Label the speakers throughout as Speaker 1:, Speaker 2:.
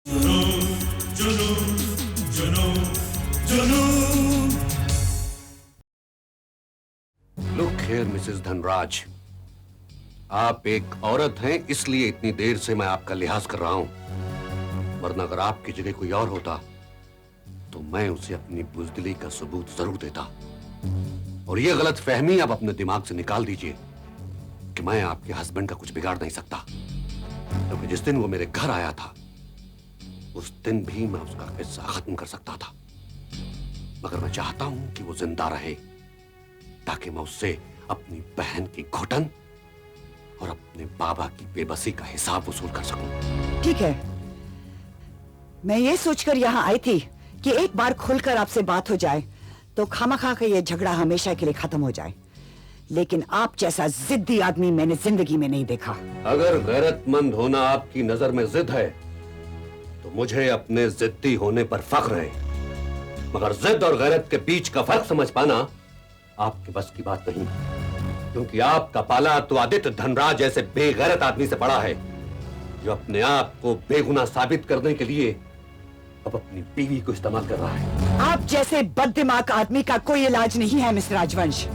Speaker 1: Look here Mrs Dhanraj, आप एक औरत हैं इसलिए इतनी देर से मैं आपका लिहाज कर रहा हूं, वरना अगर आपकी जगह कोई और होता तो मैं उसे अपनी बुज़दिली का सबूत जरूर देता। और यह गलत फहमी आप अपने दिमाग से निकाल दीजिए कि मैं आपके हस्बैंड का कुछ बिगाड़ नहीं सकता, क्योंकि जिस दिन वो मेरे घर आया था उस दिन भी मैं उसका किस्सा खत्म कर सकता था, मगर मैं चाहता हूं कि वो जिंदा रहे ताकि मैं उससे अपनी बहन की घुटन और अपने बाबा की बेबसी का हिसाब वसूल कर सकूं।
Speaker 2: ठीक है, मैं ये सोचकर यहाँ आई थी कि एक बार खुलकर आपसे बात हो जाए तो खामखा का ये झगड़ा हमेशा के लिए खत्म हो जाए, लेकिन आप जैसा जिद्दी आदमी मैंने जिंदगी में नहीं देखा।
Speaker 1: अगर गैरतमंद होना आपकी नजर में जिद है तो मुझे अपने जिद्दी होने पर फख्र है, मगर जिद और गैरत के बीच का फर्क समझ पाना आपके बस की बात नहीं, क्योंकि आपका पाला तो आदित्य धनराज जैसे बेगैरत आदमी से पड़ा है जो अपने आप को बेगुनाह साबित करने के लिए अब अपनी बीवी को इस्तेमाल कर रहा है।
Speaker 2: आप जैसे बददिमाग आदमी का कोई इलाज नहीं है मिस्टर राजवंश।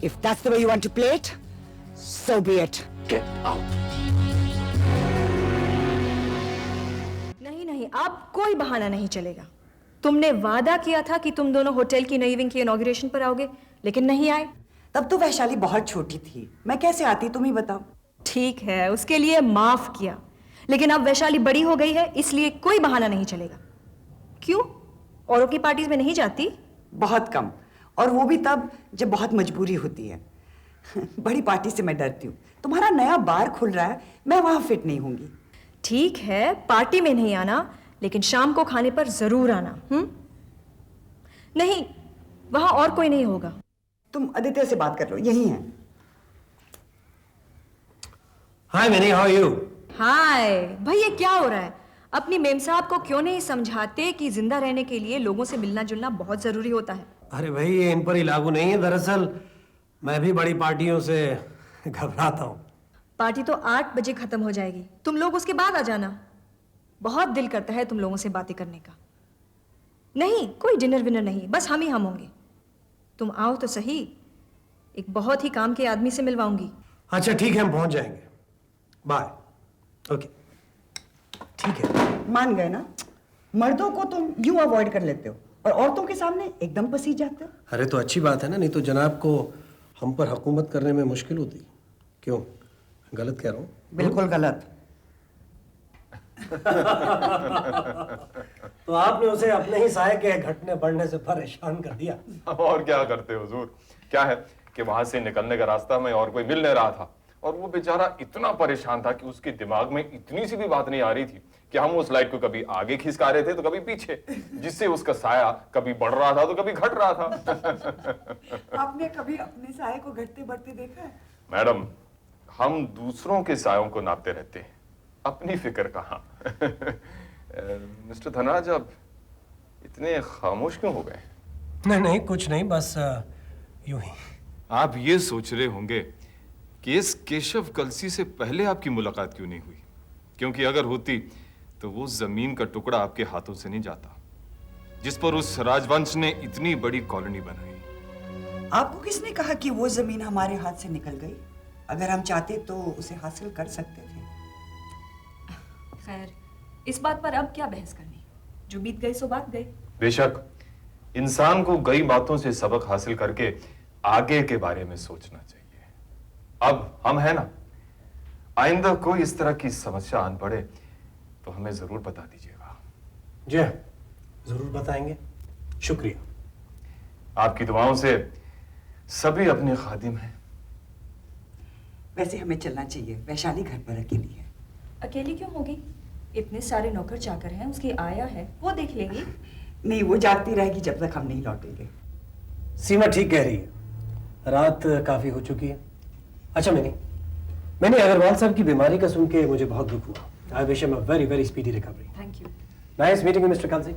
Speaker 2: If that's the way you want to play it, so be it.
Speaker 1: Get out.
Speaker 3: नहीं नहीं, आप कोई बहाना नहीं चलेगा। तुमने वादा किया था कि तुम दोनों होटल की नई विंग की इनॉग्रेशन पर आओगे, लेकिन नहीं आए।
Speaker 2: तब तो वैशाली बहुत छोटी थी, मैं कैसे आती तुम ही बताओ।
Speaker 3: ठीक है, उसके लिए माफ किया, लेकिन अब वैशाली बड़ी हो गई है इसलिए कोई बहाना नहीं चलेगा। क्यों, औरों की पार्टीज में नहीं जाती?
Speaker 2: बहुत कम, और वो भी तब जब बहुत मजबूरी होती है। बड़ी पार्टी से मैं डरती हूँ। तुम्हारा नया बार खुल रहा है, मैं वहां फिट नहीं होंगी।
Speaker 3: ठीक है, पार्टी में नहीं आना, लेकिन शाम को खाने पर जरूर आना। नहीं, वहां और कोई नहीं होगा।
Speaker 2: तुम आदित्य से बात कर लो, यही है।
Speaker 4: हाय मिनी, हाउ आर यू?
Speaker 3: हाय भाई, ये क्या हो रहा है? अपनी मेम साहब को क्यों नहीं समझाते कि जिंदा रहने के लिए लोगों से मिलना जुलना बहुत जरूरी होता है?
Speaker 4: अरे भाई, ये इन पर ही लागू नहीं है। दरअसल मैं भी बड़ी पार्टियों से घबराता हूँ।
Speaker 3: पार्टी तो 8 बजे खत्म हो जाएगी, तुम लोग उसके बाद आ जाना। बहुत दिल करता है तुम लोगों से बातें करने का। नहीं, कोई डिनर विनर नहीं, बस हम ही हम होंगे। तुम आओ तो सही, एक बहुत ही काम के आदमी से मिलवाऊंगी।
Speaker 4: अच्छा ठीक है, हम पहुंच जाएंगे। बाय। ओके ठीक है।
Speaker 2: मान गए ना? मर्दों को तुम यूं अवॉइड कर लेते हो और औरतों के सामने एकदम पसीज जाते हो।
Speaker 4: अरे तो अच्छी बात है ना, नहीं तो जनाब को हम पर हुकूमत करने में मुश्किल होती। क्यों, गलत कह रहा हूँ?
Speaker 2: बिल्कुल गलत।
Speaker 4: तो आपने उसे अपने ही साये के घटने बढ़ने से परेशान कर दिया।
Speaker 5: और क्या करते हुजूर, क्या है कि वहां से निकलने का रास्ता में और कोई मिल नहीं रहा था, और वो बेचारा इतना परेशान था कि उसके दिमाग में इतनी सी भी बात नहीं आ रही थी कि हम उस लाइट को कभी आगे खिसका रहे थे तो कभी पीछे, जिससे उसका साया कभी बढ़ रहा था तो कभी घट रहा था।
Speaker 2: आपने कभी अपने साये को घटते बढ़ते देखा है?
Speaker 5: मैडम, हम दूसरों के सायों को नापते रहते हैं, अपनी फिक्र कहाँ। मिस्टर धनराज, आप इतने खामोश क्यों हो गए?
Speaker 4: नहीं नहीं, कुछ नहीं, बस यूं ही।
Speaker 5: आप ये सोच रहे होंगे कि इस केशव कलसी से पहले आपकी मुलाकात क्यों नहीं हुई, क्योंकि अगर होती तो वो जमीन का टुकड़ा आपके हाथों से नहीं जाता जिस पर उस राजवंश ने इतनी बड़ी कॉलोनी बनाई।
Speaker 2: आपको किसने कहा कि वो जमीन हमारे हाथ से निकल गई? अगर हम चाहते तो उसे हासिल कर सकते थे।
Speaker 3: खैर, इस बात पर अब क्या बहस करनी, जो बीत गई सो बात गई।
Speaker 5: बेशक इंसान को कई बातों से सबक हासिल करके आगे के बारे में सोचना चाहिए। अब हम है ना, आइंदा कोई इस तरह की समस्या आन पड़े तो हमें जरूर बता दीजिएगा।
Speaker 4: जी जरूर बताएंगे, शुक्रिया।
Speaker 5: आपकी दुआओं से सभी अपने खादिम हैं।
Speaker 2: वैसे हमें चलना चाहिए, वैशाली घर पर अकेली है।
Speaker 3: अकेली क्यों होगी? इतने सारे नौकर चाकर हैं, उसकी आया है, वो देख लेगी।
Speaker 2: नहीं, वो जागती रहेगी जब तक हम नहीं लौटेंगे।
Speaker 4: सीमा ठीक कह रही है, रात काफी हो चुकी है। अच्छा मैंने अग्रवाल साहब की बीमारी का सुन के मुझे बहुत दुख हुआ। I wish him a very very speedy recovery.
Speaker 3: Thank you.
Speaker 4: Nice meeting you mister Kalsi.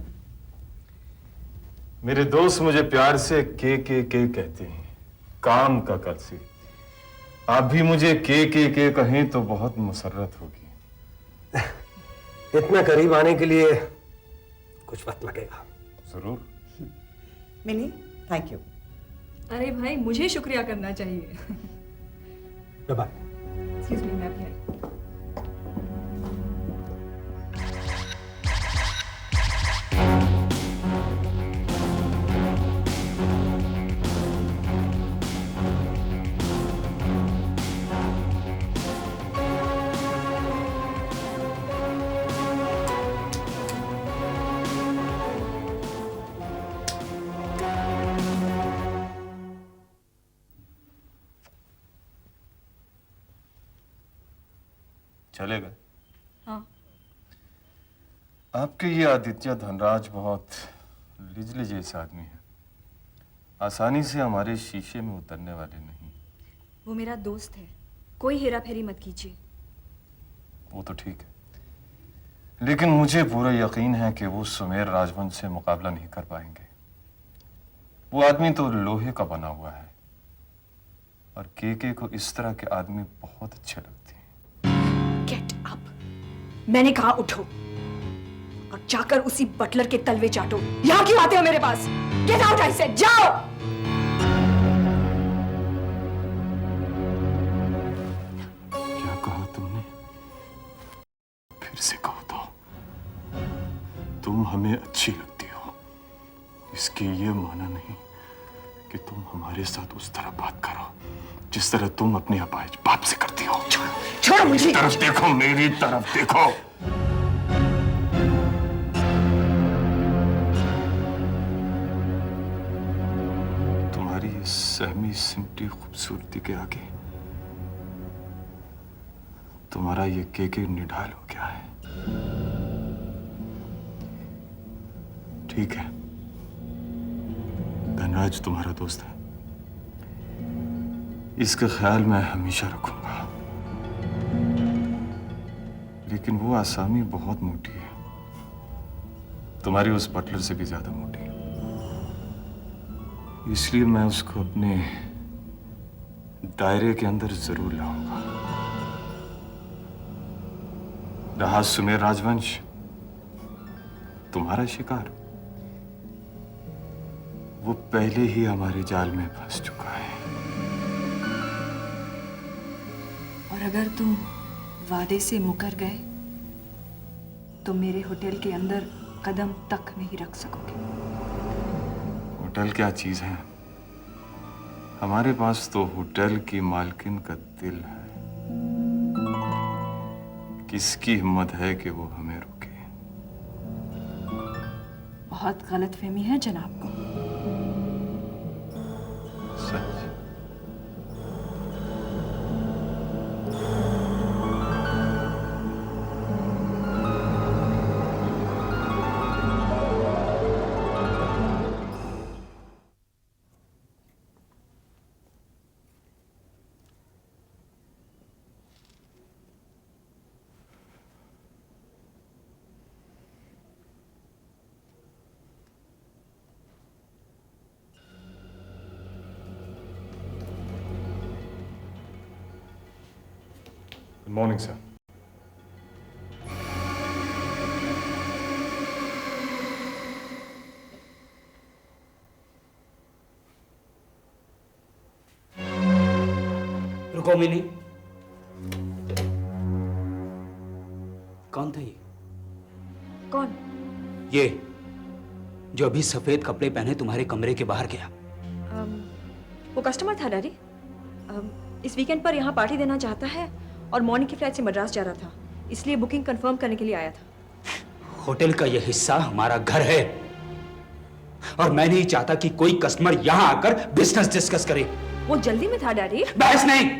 Speaker 5: मेरे दोस्त मुझे प्यार से के कहते हैं, काम का कलसी। आप भी मुझे के कहें तो बहुत मुसर्रत होगी।
Speaker 4: इतना करीब आने के लिए कुछ वक्त लगेगा।
Speaker 5: जरूर।
Speaker 2: Mini, thank you.
Speaker 3: अरे भाई, मुझे शुक्रिया करना चाहिए।
Speaker 4: बाय।
Speaker 3: एक्सक्यूज मी, मैं अभी आई।
Speaker 5: चले गए?
Speaker 3: हाँ।
Speaker 5: आपके ये आदित्य धनराज बहुत लिजली जैसे आदमी है, आसानी से हमारे शीशे में उतरने वाले नहीं।
Speaker 3: वो मेरा दोस्त है, कोई हेरा फेरी मत कीजिए।
Speaker 5: वो तो ठीक है, लेकिन मुझे पूरा यकीन है कि वो सुमेर राजवंश से मुकाबला नहीं कर पाएंगे। वो आदमी तो लोहे का बना हुआ है, और केके को इस तरह के आदमी बहुत अच्छे लगते हैं।
Speaker 3: गेट अप, मैंने कहा उठो और जाकर उसी बटलर के तलवे चाटो। यहाँ क्यों आते हो मेरे पास? गेट आउट आई सेड, जाओ।
Speaker 5: क्या कहा तुमने? फिर से कहो तो। तुम हमें अच्छी लगती हो, इसके ये माना नहीं कि तुम हमारे साथ उस तरह बात करो जिस तरह तुम अपने अपाहिज बाप से करती हो।
Speaker 3: छोड़ो मुझे।
Speaker 5: मेरी तरफ देखो, मेरी तरफ देखो। तुम्हारी इस सहमी सिमटी खूबसूरती के आगे तुम्हारा ये केके निढाल हो गया है। ठीक है, धनराज तुम्हारा दोस्त है, इसका ख्याल मैं हमेशा रखूंगा। लेकिन वो आसामी बहुत मोटी है, तुम्हारी उस बटलर से भी ज्यादा मोटी। इसलिए मैं उसको अपने दायरे के अंदर जरूर लाऊंगा। रहा सुमेर राजवंश, तुम्हारा शिकार वो पहले ही हमारे जाल में फंस चुका है।
Speaker 3: और अगर तुम वादे से मुकर गए तो मेरे होटल के अंदर कदम तक नहीं रख सकोगे।
Speaker 5: होटल क्या चीज है? हमारे पास तो होटल की मालकिन का दिल है। किसकी हिम्मत है कि वो हमें रोके?
Speaker 3: बहुत गलतफहमी है जनाब को।
Speaker 5: सच? Good morning, sir.
Speaker 6: रुको मिनी, कौन था ये?
Speaker 3: कौन?
Speaker 6: ये जो अभी सफेद कपड़े पहने तुम्हारे कमरे के बाहर गया।
Speaker 3: वो कस्टमर था डैडी। इस वीकेंड पर यहाँ पार्टी देना चाहता है और मॉर्निंग की फ्लाइट से मद्रास जा रहा था, इसलिए बुकिंग कंफर्म करने के लिए आया था।
Speaker 6: होटल का यह हिस्सा हमारा घर है और मैं नहीं चाहता कि कोई कस्टमर यहां आकर बिजनेस डिस्कस करे।
Speaker 3: वो जल्दी में था डैडी।
Speaker 6: बहस नहीं,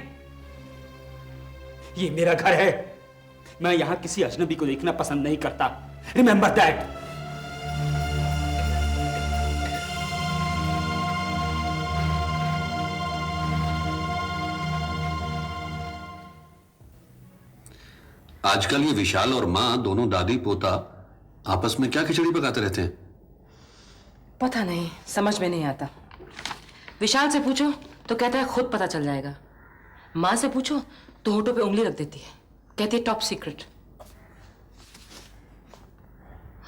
Speaker 6: ये मेरा घर है। मैं यहां किसी अजनबी को देखना पसंद नहीं करता। Remember that.
Speaker 1: आजकल ये विशाल और माँ दोनों दादी पोता आपस में क्या खिचड़ी पकाते रहते हैं?
Speaker 7: पता नहीं, समझ में नहीं आता। विशाल से पूछो तो कहता है खुद पता चल जाएगा। माँ से पूछो तो होठों पे उंगली रख देती है, कहती है टॉप सीक्रेट।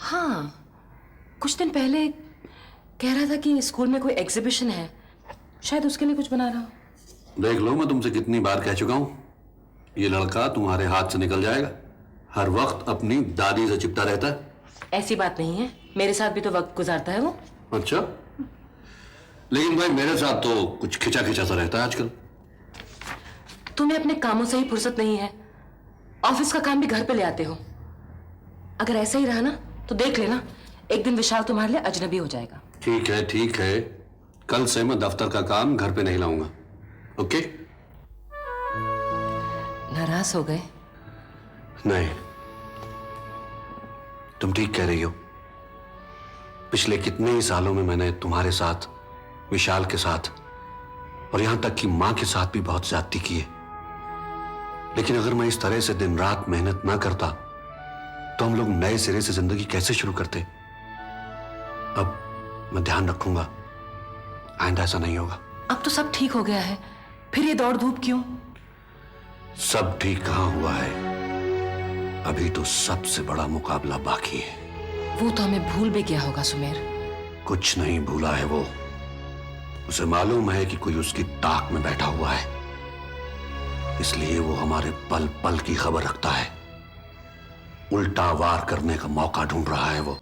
Speaker 7: हाँ, कुछ दिन पहले कह रहा था कि स्कूल में कोई एग्जीबिशन है, शायद उसके लिए कुछ बना रहा हो।
Speaker 1: देख लो, मैं तुमसे कितनी बार कह चुका हूं, ये लड़का तुम्हारे हाथ से निकल जाएगा। हर वक्त अपनी दादी से चिपटा रहता है।
Speaker 7: ऐसी बात नहीं है, मेरे साथ भी तो वक्त गुजारता है वो।
Speaker 1: अच्छा, लेकिन भाई मेरे साथ तो कुछ खिंचा खिंचा सा रहता है आजकल।
Speaker 7: तुम्हें अपने कामों से ही फुर्सत नहीं है, ऑफिस का काम भी घर पे ले आते हो। अगर ऐसा ही रहा ना तो देख लेना, एक दिन विशाल तुम्हारे लिए अजनबी हो जाएगा।
Speaker 1: ठीक है ठीक है, कल से मैं दफ्तर का काम घर पे नहीं लाऊंगा। ओके?
Speaker 7: नाराज हो गए?
Speaker 1: नहीं, तुम ठीक कह रही हो। पिछले कितने ही सालों में मैंने तुम्हारे साथ, विशाल के साथ और यहां तक कि मां के साथ भी बहुत ज्यादती की है। लेकिन अगर मैं इस तरह से दिन रात मेहनत ना करता तो हम लोग नए सिरे से जिंदगी कैसे शुरू करते। अब मैं ध्यान रखूंगा, आइंदा ऐसा नहीं होगा।
Speaker 7: अब तो सब ठीक हो गया है, फिर ये दौड़ धूप क्यों?
Speaker 1: सब ठीक कहां हुआ है, अभी तो सबसे बड़ा मुकाबला बाकी है।
Speaker 7: वो तो हमें भूल भी गया होगा सुमेर।
Speaker 1: कुछ नहीं भूला है वो। उसे मालूम है कि कोई उसकी ताक में बैठा हुआ है, इसलिए वो हमारे पल पल की खबर रखता है। उल्टा वार करने का मौका ढूंढ रहा है वो।